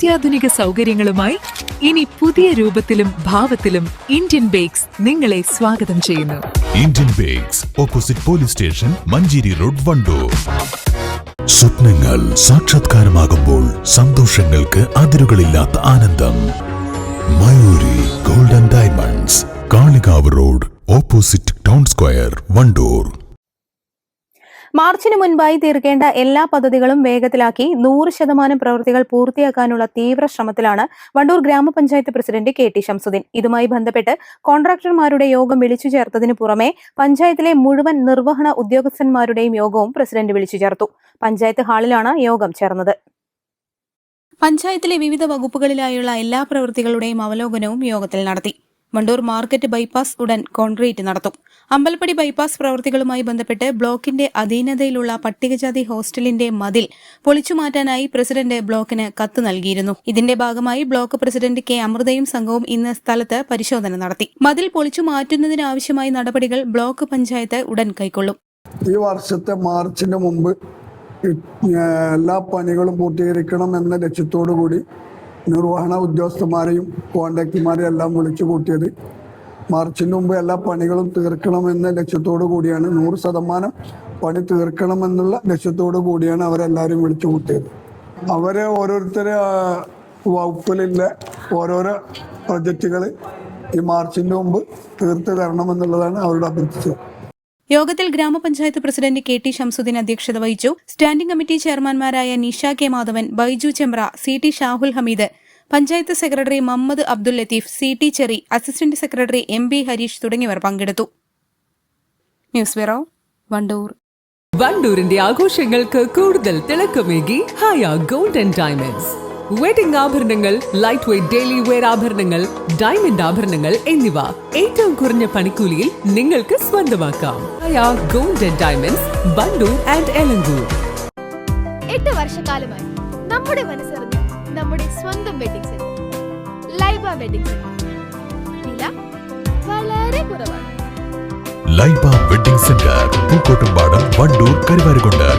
അത്യാധുനിക സൗകര്യങ്ങളുമായി ഇനി പുതിയ രൂപത്തിലും ഭാവത്തിലും ഇന്ത്യൻ ബേക്സ് നിങ്ങളെ സ്വാഗതം ചെയ്യുന്നു. Indian bakes, opposite police station, Manjeri road, Wandoor. സ്വപ്നങ്ങൾ സാക്ഷാത്കാരമാകുമ്പോൾ സന്തോഷങ്ങൾക്ക് അതിരുകളില്ലാത്ത ആനന്ദം. Mayuri golden diamonds, Kalikavu road, opposite town square, Wandoor. മാർച്ചിന് മുൻപായി തീർക്കേണ്ട എല്ലാ പദ്ധതികളും വേഗത്തിലാക്കി 100% പ്രവൃത്തികൾ പൂർത്തിയാക്കാനുള്ള തീവ്ര ശ്രമത്തിലാണ് വണ്ടൂർ ഗ്രാമപഞ്ചായത്ത് പ്രസിഡന്റ് കെ ടി ശംസുദ്ദീൻ. ഇതുമായി ബന്ധപ്പെട്ട് കോൺട്രാക്ടർമാരുടെ യോഗം വിളിച്ചു ചേർത്തതിനു പുറമെ പഞ്ചായത്തിലെ മുഴുവൻ നിർവഹണ ഉദ്യോഗസ്ഥന്മാരുടെയും യോഗവും പ്രസിഡന്റ് വിളിച്ചു ചേർത്തു. പഞ്ചായത്ത് ഹാളിലാണ് യോഗം ചേർന്നത്. പഞ്ചായത്തിലെ വിവിധ വകുപ്പുകളിലായുള്ള എല്ലാ പ്രവൃത്തികളുടെയും അവലോകനവും യോഗത്തിൽ നടത്തി. വണ്ടൂർ മാർക്കറ്റ് ബൈപ്പാസ് ഉടൻ കോൺക്രീറ്റ് നടത്തും. അമ്പലപ്പടി ബൈപ്പാസ് പ്രവൃത്തികളുമായി ബന്ധപ്പെട്ട് ബ്ലോക്കിന്റെ അധീനതയിലുള്ള പട്ടികജാതി ഹോസ്റ്റലിന്റെ മതിൽ പൊളിച്ചുമാറ്റാനായി പ്രസിഡന്റ് ബ്ലോക്കിന് കത്ത് നൽകിയിരുന്നു. ഇതിന്റെ ഭാഗമായി ബ്ലോക്ക് പ്രസിഡന്റ് കെ അമൃതയും സംഘവും ഇന്ന് സ്ഥലത്ത് പരിശോധന നടത്തി. മതിൽ പൊളിച്ചു മാറ്റുന്നതിനാവശ്യമായ നടപടികൾ ബ്ലോക്ക് പഞ്ചായത്ത് ഉടൻ കൈക്കൊള്ളും. ഈ വർഷത്തെ മാർച്ചിന് മുമ്പ് എല്ലാ പണികളും പൂർത്തീകരിക്കണം എന്ന ലക്ഷ്യത്തോടു കൂടി നിർവഹണ ഉദ്യോഗസ്ഥന്മാരെയും കോൺട്രാക്ടർമാരെയും എല്ലാം വിളിച്ചു കൂട്ടിയത്. മാർച്ചിന് മുമ്പ് എല്ലാ പണികളും തീർക്കണമെന്ന ലക്ഷ്യത്തോടു കൂടിയാണ്, 100% പണി തീർക്കണമെന്നുള്ള ലക്ഷ്യത്തോടു കൂടിയാണ് അവരെല്ലാവരും വിളിച്ചു കൂട്ടിയത്. അവരെ ഓരോരുത്തരെ വകുപ്പിലുള്ള ഓരോരോ പ്രൊജക്റ്റുകൾ ഈ മാർച്ചിന് മുമ്പ് തീർത്ത് തരണമെന്നുള്ളതാണ് അവരുടെ അഭ്യർത്ഥിച്ച. യോഗത്തിൽ ഗ്രാമപഞ്ചായത്ത് പ്രസിഡന്റ് കെ ടി ശംസുദ്ദീൻ അധ്യക്ഷത വഹിച്ചു. സ്റ്റാൻഡിംഗ് കമ്മിറ്റി ചെയർമാൻമാരായ Nisha K Madhavan, Baiju Chembra, C T Shahul Hameed, panchayat secretary Muhammad Abdul Latheef, C T Cherry, assistant secretary M B Harish തുടങ്ങിയവർ പങ്കെടുത്തു. News bureau, Wandoor. വണ്ടൂരിന്റെ ആഘോഷങ്ങൾക്ക് കൂടുതൽ തിളക്കമേകി ഹയ ഗോൾഡൻ ഡയമണ്ട്സ്. വെഡിംഗ് ആഭരണങ്ങൾ, ലൈറ്റ് വെയ്റ്റ് ഡെയിലി വെയർ ആഭരണങ്ങൾ, ഡയമണ്ട് ആഭരണങ്ങൾ എന്നിവ ഏറ്റവും കുറഞ്ഞ പണിക്കൂലിയിൽ നിങ്ങൾക്ക് സ്വന്തമാക്കാം. Haya golden diamonds, Wandoor and Elankur. 8 വർഷക്കാലമായി നമ്മുടെ മനസ്സറിഞ്ഞ നമ്മുടെ സ്വന്തം wedding centre Laiba wedding centre. വില വളരെ കുറവാണ്. Laiba wedding centre, Pookkottumpadam, Wandoor, Karuvarakundu.